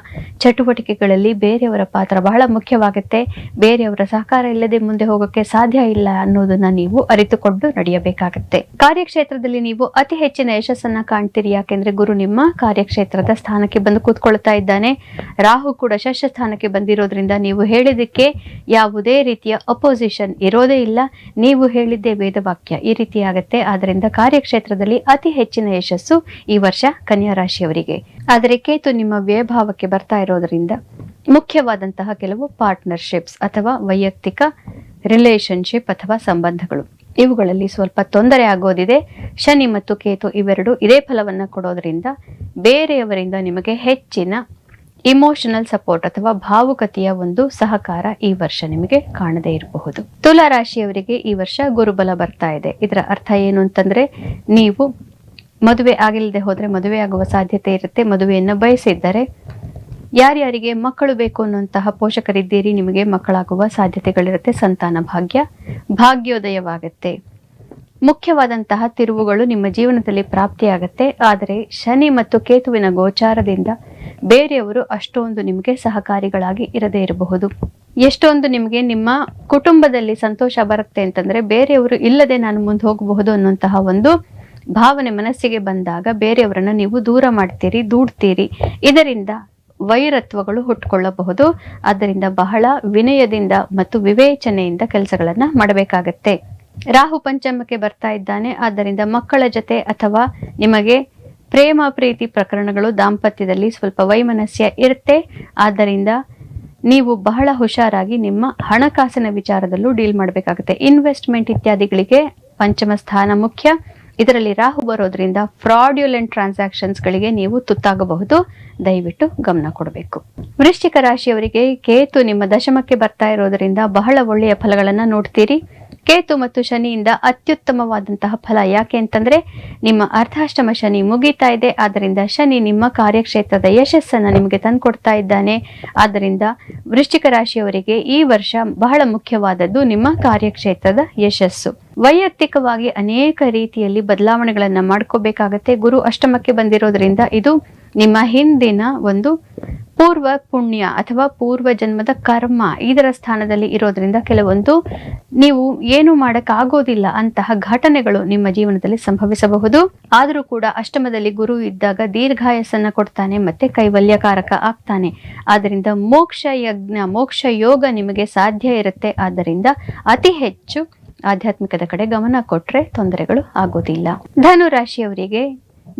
ಚಟುವಟಿಕೆಗಳಲ್ಲಿ ಬೇರೆಯವರ ಪಾತ್ರ ಬಹಳ ಮುಖ್ಯವಾಗುತ್ತೆ. ಬೇರೆಯವರ ಸಹಕಾರ ಇಲ್ಲದೆ ಮುಂದೆ ಹೋಗೋಕೆ ಸಾಧ್ಯ ಇಲ್ಲ ಅನ್ನೋದನ್ನ ನೀವು ಅರಿತುಕೊಂಡು ನಡೆಯಬೇಕಾಗತ್ತೆ. ಕಾರ್ಯಕ್ಷೇತ್ರದಲ್ಲಿ ನೀವು ಅತಿ ಹೆಚ್ಚಿನ ಯಶಸ್ಸನ್ನ ಕಾಣ್ತೀರಿ. ಯಾಕೆಂದ್ರೆ ಗುರು ನಿಮ್ಮ ಕಾರ್ಯಕ್ಷೇತ್ರದ ಸ್ಥಾನಕ್ಕೆ ಬಂದು ಕೂತ್ಕೊಳ್ತಾ ಇದ್ದಾನೆ. ರಾಹು ಕೂಡ ಷಷ್ಠ ಸ್ಥಾನಕ್ಕೆ ಬಂದಿರೋದ್ರಿಂದ ನೀವು ಹೇಳಿದಕ್ಕೆ ಯಾವುದೇ ರೀತಿಯ ಅಪೋಸಿಷನ್ ಇರೋದೇ ಇಲ್ಲ. ನೀವು ಹೇಳಿದ್ದೇ ವೇದವಾಕ್ಯ ಈ ರೀತಿ ಆಗತ್ತೆ. ಆದ್ರಿಂದ ಕಾರ್ಯಕ್ಷೇತ್ರದಲ್ಲಿ ಅತಿ ಹೆಚ್ಚಿನ ಯಶಸ್ಸು ಈ ವರ್ಷ ಕನ್ಯಾ ರಾಶಿಯವರಿಗೆ. ಆದರೆ ಕೇತು ನಿಮ್ಮ ವ್ಯಯಭಾವಕ್ಕೆ ಬರ್ತಾ ಇರೋದ್ರಿಂದ ಮುಖ್ಯವಾದಂತಹ ಕೆಲವು ಪಾರ್ಟ್ನರ್ಶಿಪ್ಸ್ ಅಥವಾ ವೈಯಕ್ತಿಕ ರಿಲೇಶನ್ಶಿಪ್ ಅಥವಾ ಸಂಬಂಧಗಳು, ಇವುಗಳಲ್ಲಿ ಸ್ವಲ್ಪ ತೊಂದರೆ ಆಗೋದಿದೆ. ಶನಿ ಮತ್ತು ಕೇತು ಇವೆರಡು ಇದೇ ಫಲವನ್ನ ಕೊಡೋದ್ರಿಂದ ಬೇರೆಯವರಿಂದ ನಿಮಗೆ ಹೆಚ್ಚಿನ ಇಮೋಷನಲ್ ಸಪೋರ್ಟ್ ಅಥವಾ ಭಾವುಕತೆಯ ಒಂದು ಸಹಕಾರ ಈ ವರ್ಷ ನಿಮಗೆ ಕಾಣದೇ ಇರಬಹುದು. ತುಲಾ ರಾಶಿಯವರಿಗೆ ಈ ವರ್ಷ ಗುರುಬಲ ಬರ್ತಾ ಇದೆ. ಇದರ ಅರ್ಥ ಏನು ಅಂತಂದ್ರೆ, ನೀವು ಮದುವೆ ಆಗಿಲ್ಲದೆ ಹೋದ್ರೆ ಮದುವೆ ಆಗುವ ಸಾಧ್ಯತೆ ಇರುತ್ತೆ. ಮದುವೆಯನ್ನ ಬಯಸಿದ್ದರೆ, ಯಾರ್ಯಾರಿಗೆ ಮಕ್ಕಳು ಬೇಕು ಅನ್ನುವಂತಹ ಪೋಷಕರಿದ್ದೀರಿ, ನಿಮಗೆ ಮಕ್ಕಳಾಗುವ ಸಾಧ್ಯತೆಗಳಿರುತ್ತೆ. ಸಂತಾನ ಭಾಗ್ಯೋದಯವಾಗತ್ತೆ. ಮುಖ್ಯವಾದಂತಹ ತಿರುವುಗಳು ನಿಮ್ಮ ಜೀವನದಲ್ಲಿ ಪ್ರಾಪ್ತಿಯಾಗತ್ತೆ. ಆದರೆ ಶನಿ ಮತ್ತು ಕೇತುವಿನ ಗೋಚಾರದಿಂದ ಬೇರೆಯವರು ಅಷ್ಟೊಂದು ನಿಮಗೆ ಸಹಕಾರಿಗಳಾಗಿ ಇರದೇ ಇರಬಹುದು. ಎಷ್ಟೊಂದು ನಿಮಗೆ ನಿಮ್ಮ ಕುಟುಂಬದಲ್ಲಿ ಸಂತೋಷ ಬರುತ್ತೆ ಅಂತಂದ್ರೆ, ಬೇರೆಯವರು ಇಲ್ಲದೆ ನಾನು ಮುಂದೆ ಹೋಗಬಹುದು ಅನ್ನುವಂತಹ ಒಂದು ಭಾವನೆ ಮನಸ್ಸಿಗೆ ಬಂದಾಗ ಬೇರೆಯವರನ್ನ ನೀವು ದೂರ ಮಾಡ್ತೀರಿ, ದೂಡ್ತೀರಿ. ಇದರಿಂದ ವೈರತ್ವಗಳು ಹುಟ್ಟುಕೊಳ್ಳಬಹುದು. ಆದ್ದರಿಂದ ಬಹಳ ವಿನಯದಿಂದ ಮತ್ತು ವಿವೇಚನೆಯಿಂದ ಕೆಲಸಗಳನ್ನ ಮಾಡಬೇಕಾಗತ್ತೆ. ರಾಹು ಪಂಚಮಕ್ಕೆ ಬರ್ತಾ ಇದ್ದಾನೆ. ಆದ್ದರಿಂದ ಮಕ್ಕಳ ಜೊತೆ ಅಥವಾ ನಿಮಗೆ ಪ್ರೇಮ ಪ್ರೀತಿ ಪ್ರಕರಣಗಳು, ದಾಂಪತ್ಯದಲ್ಲಿ ಸ್ವಲ್ಪ ವೈಮನಸ್ಯ ಇರುತ್ತೆ. ಆದ್ದರಿಂದ ನೀವು ಬಹಳ ಹುಷಾರಾಗಿ ನಿಮ್ಮ ಹಣಕಾಸಿನ ವಿಚಾರದಲ್ಲೂ ಡೀಲ್ ಮಾಡಬೇಕಾಗುತ್ತೆ. ಇನ್ವೆಸ್ಟ್ಮೆಂಟ್ ಇತ್ಯಾದಿಗಳಿಗೆ ಪಂಚಮ ಸ್ಥಾನ ಮುಖ್ಯ. ಇದರಲ್ಲಿ ರಾಹು ಬರೋದ್ರಿಂದ ಫ್ರಾಡ್ಯುಲೆಂಟ್ ಟ್ರಾನ್ಸಾಕ್ಷನ್ಸ್ ಗಳಿಗೆ ನೀವು ತುತ್ತಾಗಬಹುದು. ದಯವಿಟ್ಟು ಗಮನ ಕೊಡಬೇಕು. ವೃಶ್ಚಿಕ ರಾಶಿಯವರಿಗೆ ಕೇತು ನಿಮ್ಮ ದಶಮಕ್ಕೆ ಬರ್ತಾ ಇರೋದ್ರಿಂದ ಬಹಳ ಒಳ್ಳೆಯ ಫಲಗಳನ್ನ ನೋಡ್ತೀರಿ. ಕೇತು ಮತ್ತು ಶನಿಯಿಂದ ಅತ್ಯುತ್ತಮವಾದಂತಹ ಫಲ. ಯಾಕೆ ಅಂತಂದ್ರೆ, ನಿಮ್ಮ ಅರ್ಧಾಷ್ಟಮ ಶನಿ ಮುಗೀತಾ ಇದೆ. ಆದ್ದರಿಂದ ಶನಿ ನಿಮ್ಮ ಕಾರ್ಯಕ್ಷೇತ್ರದ ಯಶಸ್ಸನ್ನ ನಿಮಗೆ ತಂದುಕೊಡ್ತಾ ಇದ್ದಾನೆ. ಆದ್ದರಿಂದ ವೃಶ್ಚಿಕ ರಾಶಿಯವರಿಗೆ ಈ ವರ್ಷ ಬಹಳ ಮುಖ್ಯವಾದದ್ದು ನಿಮ್ಮ ಕಾರ್ಯಕ್ಷೇತ್ರದ ಯಶಸ್ಸು. ವೈಯಕ್ತಿಕವಾಗಿ ಅನೇಕ ರೀತಿಯಲ್ಲಿ ಬದಲಾವಣೆಗಳನ್ನ ಮಾಡ್ಕೋಬೇಕಾಗತ್ತೆ. ಗುರು ಅಷ್ಟಮಕ್ಕೆ ಬಂದಿರೋದ್ರಿಂದ ಇದು ನಿಮ್ಮ ಹಿಂದಿನ ಒಂದು ಪೂರ್ವ ಪುಣ್ಯ ಅಥವಾ ಪೂರ್ವ ಜನ್ಮದ ಕರ್ಮ ಇದರ ಸ್ಥಾನದಲ್ಲಿ ಇರೋದ್ರಿಂದ ಕೆಲವೊಂದು ನೀವು ಏನು ಮಾಡಕ್ಕಾಗೋದಿಲ್ಲ ಅಂತಹ ಘಟನೆಗಳು ನಿಮ್ಮ ಜೀವನದಲ್ಲಿ ಸಂಭವಿಸಬಹುದು. ಆದರೂ ಕೂಡ ಅಷ್ಟಮದಲ್ಲಿ ಗುರು ಇದ್ದಾಗ ದೀರ್ಘಾಯಸ್ಸನ್ನ ಕೊಡ್ತಾನೆ ಮತ್ತೆ ಕೈವಲ್ಯಕಾರಕ ಆಗ್ತಾನೆ. ಆದ್ದರಿಂದ ಮೋಕ್ಷ ಯಜ್ಞ, ಮೋಕ್ಷ ಯೋಗ ನಿಮಗೆ ಸಾಧ್ಯ ಇರುತ್ತೆ. ಆದ್ದರಿಂದ ಅತಿ ಹೆಚ್ಚು ಆಧ್ಯಾತ್ಮಿಕದ ಕಡೆ ಗಮನ ಕೊಟ್ರೆ ತೊಂದರೆಗಳು ಆಗೋದಿಲ್ಲ. ಧನು ರಾಶಿಯವರಿಗೆ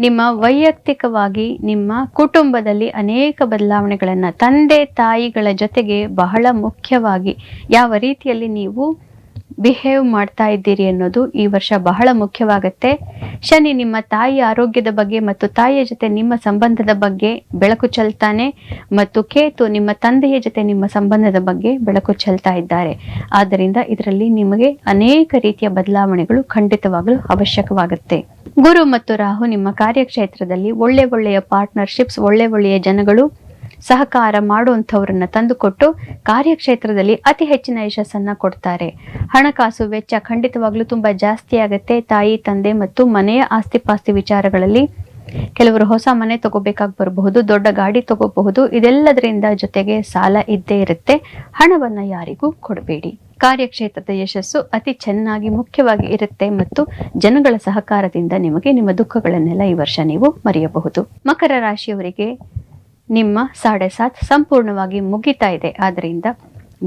ನಿಮ್ಮ ವೈಯಕ್ತಿಕವಾಗಿ ನಿಮ್ಮ ಕುಟುಂಬದಲ್ಲಿ ಅನೇಕ ಬದಲಾವಣೆಗಳನ್ನು, ತಂದೆ ತಾಯಿಗಳ ಜೊತೆಗೆ ಬಹಳ ಮುಖ್ಯವಾಗಿ ಯಾವ ರೀತಿಯಲ್ಲಿ ನೀವು ಬಿಹೇವ್ ಮಾಡ್ತಾ ಇದ್ದೀರಿ ಅನ್ನೋದು ಈ ವರ್ಷ ಬಹಳ ಮುಖ್ಯವಾಗುತ್ತೆ. ಶನಿ ನಿಮ್ಮ ತಾಯಿಯ ಆರೋಗ್ಯದ ಬಗ್ಗೆ ಮತ್ತು ತಾಯಿಯ ಜೊತೆ ನಿಮ್ಮ ಸಂಬಂಧದ ಬಗ್ಗೆ ಬೆಳಕು ಚೆಲ್ತಾನೆ, ಮತ್ತು ಕೇತು ನಿಮ್ಮ ತಂದೆಯ ಜೊತೆ ನಿಮ್ಮ ಸಂಬಂಧದ ಬಗ್ಗೆ ಬೆಳಕು ಚೆಲ್ತಾ ಇದ್ದಾರೆ. ಆದ್ದರಿಂದ ಇದರಲ್ಲಿ ನಿಮಗೆ ಅನೇಕ ರೀತಿಯ ಬದಲಾವಣೆಗಳು ಖಂಡಿತವಾಗಲೂ ಅವಶ್ಯಕವಾಗುತ್ತೆ. ಗುರು ಮತ್ತು ರಾಹು ನಿಮ್ಮ ಕಾರ್ಯಕ್ಷೇತ್ರದಲ್ಲಿ ಒಳ್ಳೆಯ ಪಾರ್ಟ್ನರ್ಶಿಪ್ಸ್, ಒಳ್ಳೆಯ ಜನಗಳು, ಸಹಕಾರ ಮಾಡುವಂಥವ್ರನ್ನ ತಂದುಕೊಟ್ಟು ಕಾರ್ಯಕ್ಷೇತ್ರದಲ್ಲಿ ಅತಿ ಹೆಚ್ಚಿನ ಯಶಸ್ಸನ್ನ ಕೊಡ್ತಾರೆ. ಹಣಕಾಸು ವೆಚ್ಚ ಖಂಡಿತವಾಗ್ಲೂ ತುಂಬಾ ಜಾಸ್ತಿ ಆಗುತ್ತೆ. ತಾಯಿ ತಂದೆ ಮತ್ತು ಮನೆಯ ಆಸ್ತಿಪಾಸ್ತಿ ವಿಚಾರಗಳಲ್ಲಿ ಕೆಲವರು ಹೊಸ ಮನೆ ತಗೋಬೇಕಾಗಿ ಬರಬಹುದು, ದೊಡ್ಡ ಗಾಡಿ ತಗೋಬಹುದು. ಇದೆಲ್ಲದರಿಂದ ಜೊತೆಗೆ ಸಾಲ ಇದ್ದೇ ಇರುತ್ತೆ. ಹಣವನ್ನ ಯಾರಿಗೂ ಕೊಡಬೇಡಿ. ಕಾರ್ಯಕ್ಷೇತ್ರದ ಯಶಸ್ಸು ಅತಿ ಚೆನ್ನಾಗಿ ಮುಖ್ಯವಾಗಿ ಇರುತ್ತೆ ಮತ್ತು ಜನಗಳ ಸಹಕಾರದಿಂದ ನಿಮಗೆ ನಿಮ್ಮ ದುಃಖಗಳನ್ನೆಲ್ಲ ಈ ವರ್ಷ ನೀವು ಮರೆಯಬಹುದು. ಮಕರ ರಾಶಿಯವರಿಗೆ ನಿಮ್ಮ 7.5 ಸಂಪೂರ್ಣವಾಗಿ ಮುಗಿತಾ ಇದೆ. ಆದ್ದರಿಂದ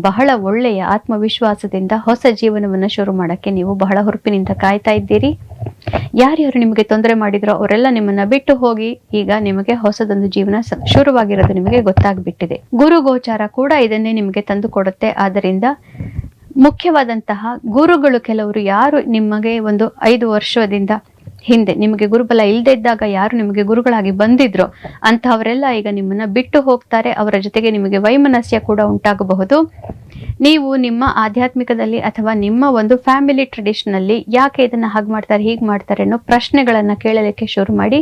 ಬಹಳ ಒಳ್ಳೆಯ ಆತ್ಮವಿಶ್ವಾಸದಿಂದ ಹೊಸ ಜೀವನವನ್ನು ಶುರು ಮಾಡಕ್ಕೆ ನೀವು ಬಹಳ ಹುರುಪಿನಿಂದ ಕಾಯ್ತಾ ಇದ್ದೀರಿ. ಯಾರ್ಯಾರು ನಿಮಗೆ ತೊಂದರೆ ಮಾಡಿದ್ರೋ ಅವರೆಲ್ಲ ನಿಮ್ಮನ್ನ ಬಿಟ್ಟು ಹೋಗಿ ಈಗ ನಿಮಗೆ ಹೊಸದೊಂದು ಜೀವನ ಶುರುವಾಗಿರೋದು ನಿಮಗೆ ಗೊತ್ತಾಗ್ಬಿಟ್ಟಿದೆ. ಗುರು ಗೋಚಾರ ಕೂಡ ಇದನ್ನೇ ನಿಮಗೆ ತಂದು ಕೊಡುತ್ತೆ. ಆದ್ದರಿಂದ ಮುಖ್ಯವಾದಂತಹ ಗುರುಗಳು, ಕೆಲವರು ಯಾರು ನಿಮಗೆ ಒಂದು 5 ವರ್ಷದಿಂದ ಹಿಂದೆ ನಿಮಗೆ ಗುರುಬಲ ಇಲ್ಲದೆ ಇದ್ದಾಗ ಯಾರು ನಿಮಗೆ ಗುರುಗಳಾಗಿ ಬಂದಿದ್ರೋ ಅಂತಹವರೆಲ್ಲ ಈಗ ನಿಮ್ಮನ್ನ ಬಿಟ್ಟು ಹೋಗ್ತಾರೆ. ಅವರ ಜೊತೆಗೆ ನಿಮಗೆ ವೈಮನಸ್ಯ ಕೂಡ ಉಂಟಾಗಬಹುದು. ನೀವು ನಿಮ್ಮ ಆಧ್ಯಾತ್ಮಿಕದಲ್ಲಿ ಅಥವಾ ನಿಮ್ಮ ಒಂದು ಫ್ಯಾಮಿಲಿ ಟ್ರೆಡಿಷನ್ ಅಲ್ಲಿ ಯಾಕೆ ಇದನ್ನ ಹಾಗೆ ಮಾಡ್ತಾರೆ, ಹೀಗೆ ಮಾಡ್ತಾರೆ ಅನ್ನೋ ಪ್ರಶ್ನೆಗಳನ್ನ ಕೇಳಲಿಕ್ಕೆ ಶುರು ಮಾಡಿ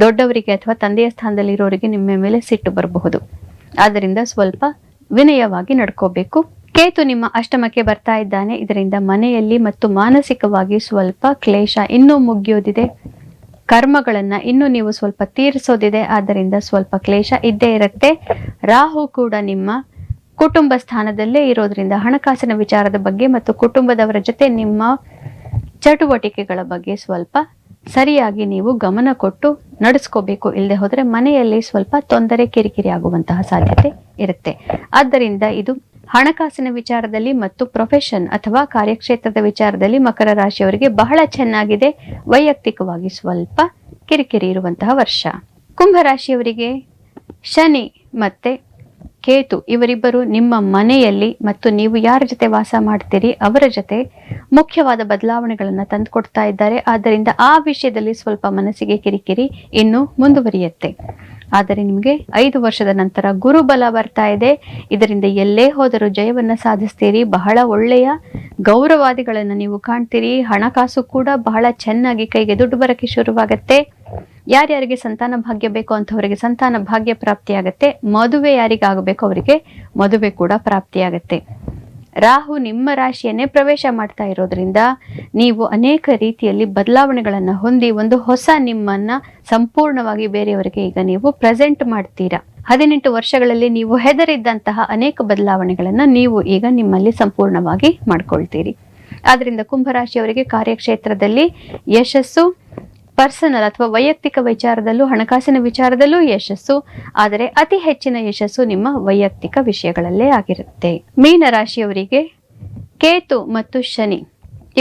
ದೊಡ್ಡವರಿಗೆ ಅಥವಾ ತಂದೆಯ ಸ್ಥಾನದಲ್ಲಿ ಇರೋರಿಗೆ ನಿಮ್ಮ ಮೇಲೆ ಸಿಟ್ಟು ಬರಬಹುದು. ಆದ್ದರಿಂದ ಸ್ವಲ್ಪ ವಿನಯವಾಗಿ ನಡ್ಕೋಬೇಕು. ಕೇತು ನಿಮ್ಮ ಅಷ್ಟಮಕ್ಕೆ ಬರ್ತಾ ಇದ್ದಾನೆ. ಇದರಿಂದ ಮನೆಯಲ್ಲಿ ಮತ್ತು ಮಾನಸಿಕವಾಗಿ ಸ್ವಲ್ಪ ಕ್ಲೇಶ ಇನ್ನೂ ಮುಗಿಯೋದಿದೆ. ಕರ್ಮಗಳನ್ನ ಇನ್ನು ನೀವು ಸ್ವಲ್ಪ ತೀರಿಸೋದಿದೆ. ಆದ್ದರಿಂದ ಸ್ವಲ್ಪ ಕ್ಲೇಶ ಇದ್ದೇ ಇರುತ್ತೆ. ರಾಹು ಕೂಡ ನಿಮ್ಮ ಕುಟುಂಬ ಸ್ಥಾನದಲ್ಲೇ ಇರೋದ್ರಿಂದ ಹಣಕಾಸಿನ ವಿಚಾರದ ಬಗ್ಗೆ ಮತ್ತು ಕುಟುಂಬದವರ ಜೊತೆ ನಿಮ್ಮ ಚಟುವಟಿಕೆಗಳ ಬಗ್ಗೆ ಸ್ವಲ್ಪ ಸರಿಯಾಗಿ ನೀವು ಗಮನ ಕೊಟ್ಟು ನಡೆಸ್ಕೋಬೇಕು. ಇಲ್ಲದೆ ಹೋದ್ರೆ ಮನೆಯಲ್ಲಿ ಸ್ವಲ್ಪ ತೊಂದರೆ, ಕಿರಿಕಿರಿ ಆಗುವಂತಹ ಸಾಧ್ಯತೆ ಇರುತ್ತೆ. ಆದ್ದರಿಂದ ಇದು ಹಣಕಾಸಿನ ವಿಚಾರದಲ್ಲಿ ಮತ್ತು ಪ್ರೊಫೆಷನ್ ಅಥವಾ ಕಾರ್ಯಕ್ಷೇತ್ರದ ವಿಚಾರದಲ್ಲಿ ಮಕರ ರಾಶಿಯವರಿಗೆ ಬಹಳ ಚೆನ್ನಾಗಿದೆ. ವೈಯಕ್ತಿಕವಾಗಿ ಸ್ವಲ್ಪ ಕಿರಿಕಿರಿ ಇರುವಂತಹ ವರ್ಷ. ಕುಂಭ ರಾಶಿಯವರಿಗೆ ಶನಿ ಮತ್ತೆ ಕೇತು ಇವರಿಬ್ಬರು ನಿಮ್ಮ ಮನೆಯಲ್ಲಿ ಮತ್ತು ನೀವು ಯಾರ ಜೊತೆ ವಾಸ ಮಾಡ್ತೀರಿ ಅವರ ಜೊತೆ ಮುಖ್ಯವಾದ ಬದಲಾವಣೆಗಳನ್ನು ತಂದುಕೊಡ್ತಾ ಇದ್ದಾರೆ. ಆದ್ದರಿಂದ ಆ ವಿಷಯದಲ್ಲಿ ಸ್ವಲ್ಪ ಮನಸ್ಸಿಗೆ ಕಿರಿಕಿರಿ ಇನ್ನು ಮುಂದುವರಿಯುತ್ತೆ. ಆದರೆ ನಿಮಗೆ 5 ವರ್ಷದ ನಂತರ ಗುರುಬಲ ಬರ್ತಾ ಇದೆ. ಇದರಿಂದ ಎಲ್ಲೇ ಹೋದರೂ ಜಯವನ್ನ ಸಾಧಿಸ್ತೀರಿ. ಬಹಳ ಒಳ್ಳೆಯ ಗೌರವಾದಿಗಳನ್ನು ನೀವು ಕಾಣ್ತೀರಿ. ಹಣಕಾಸು ಕೂಡ ಬಹಳ ಚೆನ್ನಾಗಿ ಕೈಗೆ ದುಡ್ಡು ಬರಕ್ಕೆ ಶುರುವಾಗತ್ತೆ. ಯಾರ್ಯಾರಿಗೆ ಸಂತಾನ ಭಾಗ್ಯ ಬೇಕು ಅಂತವರಿಗೆ ಸಂತಾನ ಭಾಗ್ಯ ಪ್ರಾಪ್ತಿಯಾಗತ್ತೆ. ಮದುವೆ ಯಾರಿಗಾಗಬೇಕು ಅವರಿಗೆ ಮದುವೆ ಕೂಡ ಪ್ರಾಪ್ತಿಯಾಗತ್ತೆ. ರಾಹು ನಿಮ್ಮ ರಾಶಿಯನ್ನೇ ಪ್ರವೇಶ ಮಾಡ್ತಾ ಇರೋದ್ರಿಂದ ನೀವು ಅನೇಕ ರೀತಿಯಲ್ಲಿ ಬದಲಾವಣೆಗಳನ್ನು ಹೊಂದಿ ಒಂದು ಹೊಸ ನಿಮ್ಮನ್ನ ಸಂಪೂರ್ಣವಾಗಿ ಬೇರೆಯವರಿಗೆ ಈಗ ನೀವು ಪ್ರೆಸೆಂಟ್ ಮಾಡ್ತೀರಾ. 18 ವರ್ಷಗಳಲ್ಲಿ ನೀವು ಹೆದರಿದ್ದಂತಹ ಅನೇಕ ಬದಲಾವಣೆಗಳನ್ನ ನೀವು ಈಗ ನಿಮ್ಮಲ್ಲಿ ಸಂಪೂರ್ಣವಾಗಿ ಮಾಡ್ಕೊಳ್ತೀರಿ. ಆದ್ರಿಂದ ಕುಂಭರಾಶಿಯವರಿಗೆ ಕಾರ್ಯಕ್ಷೇತ್ರದಲ್ಲಿ ಯಶಸ್ಸು, ಪರ್ಸನಲ್ ಅಥವಾ ವೈಯಕ್ತಿಕ ವಿಚಾರದಲ್ಲೂ ಹಣಕಾಸಿನ ವಿಚಾರದಲ್ಲೂ ಯಶಸ್ಸು, ಆದರೆ ಅತಿ ಹೆಚ್ಚಿನ ಯಶಸ್ಸು ನಿಮ್ಮ ವೈಯಕ್ತಿಕ ವಿಷಯಗಳಲ್ಲೇ ಆಗಿರುತ್ತೆ. ಮೀನ ರಾಶಿಯವರಿಗೆ ಕೇತು ಮತ್ತು ಶನಿ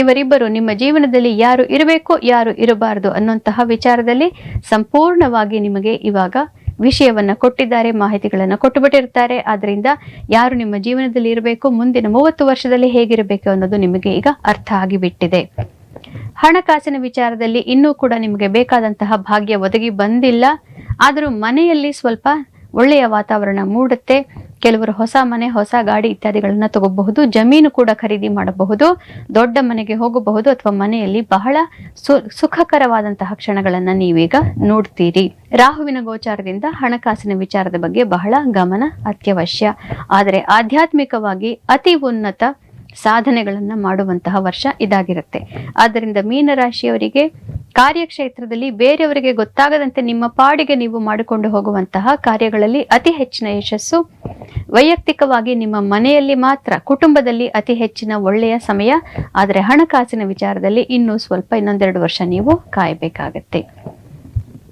ಇವರಿಬ್ಬರು ನಿಮ್ಮ ಜೀವನದಲ್ಲಿ ಯಾರು ಇರಬೇಕು ಯಾರು ಇರಬಾರದು ಅನ್ನುವಂತಹ ವಿಚಾರದಲ್ಲಿ ಸಂಪೂರ್ಣವಾಗಿ ನಿಮಗೆ ಇವಾಗ ವಿಷಯವನ್ನ ಕೊಟ್ಟಿದ್ದಾರೆ, ಮಾಹಿತಿಗಳನ್ನ ಕೊಟ್ಟುಬಿಟ್ಟಿರ್ತಾರೆ. ಆದ್ರಿಂದ ಯಾರು ನಿಮ್ಮ ಜೀವನದಲ್ಲಿ ಇರಬೇಕು, ಮುಂದಿನ 30 ವರ್ಷದಲ್ಲಿ ಹೇಗಿರಬೇಕು ಅನ್ನೋದು ನಿಮಗೆ ಈಗ ಅರ್ಥ ಆಗಿಬಿಟ್ಟಿದೆ. ಹಣಕಾಸಿನ ವಿಚಾರದಲ್ಲಿ ಇನ್ನೂ ಕೂಡ ನಿಮಗೆ ಬೇಕಾದಂತಹ ಭಾಗ್ಯ ಒದಗಿ ಬಂದಿಲ್ಲ. ಆದರೂ ಮನೆಯಲ್ಲಿ ಸ್ವಲ್ಪ ಒಳ್ಳೆಯ ವಾತಾವರಣ ಮೂಡುತ್ತೆ. ಕೆಲವರು ಹೊಸ ಮನೆ, ಹೊಸ ಗಾಡಿ ಇತ್ಯಾದಿಗಳನ್ನ ತಗೋಬಹುದು. ಜಮೀನು ಕೂಡ ಖರೀದಿ ಮಾಡಬಹುದು. ದೊಡ್ಡ ಮನೆಗೆ ಹೋಗಬಹುದು ಅಥವಾ ಮನೆಯಲ್ಲಿ ಬಹಳ ಸುಖಕರವಾದಂತಹ ಕ್ಷಣಗಳನ್ನ ನೀವೀಗ ನೋಡ್ತೀರಿ. ರಾಹುವಿನ ಗೋಚಾರದಿಂದ ಹಣಕಾಸಿನ ವಿಚಾರದ ಬಗ್ಗೆ ಬಹಳ ಗಮನ ಅತ್ಯವಶ್ಯ. ಆದರೆ ಆಧ್ಯಾತ್ಮಿಕವಾಗಿ ಅತಿ ಉನ್ನತ ಸಾಧನೆಗಳನ್ನ ಮಾಡುವಂತಹ ವರ್ಷ ಇದಾಗಿರುತ್ತೆ. ಆದ್ದರಿಂದ ಮೀನರಾಶಿಯವರಿಗೆ ಕಾರ್ಯಕ್ಷೇತ್ರದಲ್ಲಿ ಬೇರೆಯವರಿಗೆ ಗೊತ್ತಾಗದಂತೆ ನಿಮ್ಮ ಪಾಡಿಗೆ ನೀವು ಮಾಡಿಕೊಂಡು ಹೋಗುವಂತಹ ಕಾರ್ಯಗಳಲ್ಲಿ ಅತಿ ಹೆಚ್ಚಿನ ಯಶಸ್ಸು, ವೈಯಕ್ತಿಕವಾಗಿ ನಿಮ್ಮ ಮನೆಯಲ್ಲಿ ಮಾತ್ರ, ಕುಟುಂಬದಲ್ಲಿ ಅತಿ ಹೆಚ್ಚಿನ ಒಳ್ಳೆಯ ಸಮಯ. ಆದರೆ ಹಣಕಾಸಿನ ವಿಚಾರದಲ್ಲಿ ಇನ್ನೂ ಸ್ವಲ್ಪ ಇನ್ನೊಂದೆರಡು ವರ್ಷ ನೀವು ಕಾಯಬೇಕಾಗತ್ತೆ.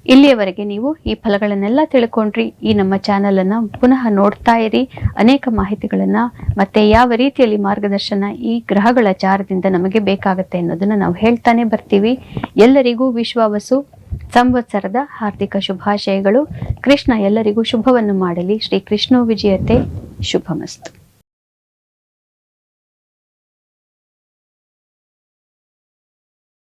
ಇಲ್ಲಿಯವರೆಗೆ ನೀವು ಈ ಫಲಗಳನ್ನೆಲ್ಲ ತಿಳ್ಕೊಂಡ್ರಿ. ಈ ನಮ್ಮ ಚಾನೆಲ್ ಅನ್ನ ಪುನಃ ನೋಡ್ತಾ ಇರಿ. ಅನೇಕ ಮಾಹಿತಿಗಳನ್ನ ಮತ್ತೆ ಯಾವ ರೀತಿಯಲ್ಲಿ ಮಾರ್ಗದರ್ಶನ ಈ ಗ್ರಹಗಳ ಚಾರದಿಂದ ನಮಗೆ ಬೇಕಾಗತ್ತೆ ಅನ್ನೋದನ್ನ ನಾವು ಹೇಳ್ತಾನೆ ಬರ್ತೀವಿ. ಎಲ್ಲರಿಗೂ ವಿಶ್ವಾವಸು ಸಂವತ್ಸರದ ಹಾರ್ದಿಕ ಶುಭಾಶಯಗಳು. ಕೃಷ್ಣ ಎಲ್ಲರಿಗೂ ಶುಭವನ್ನು ಮಾಡಲಿ. ಶ್ರೀ ಕೃಷ್ಣೋ ವಿಜಯತೆ. ಶುಭಮಸ್ತು.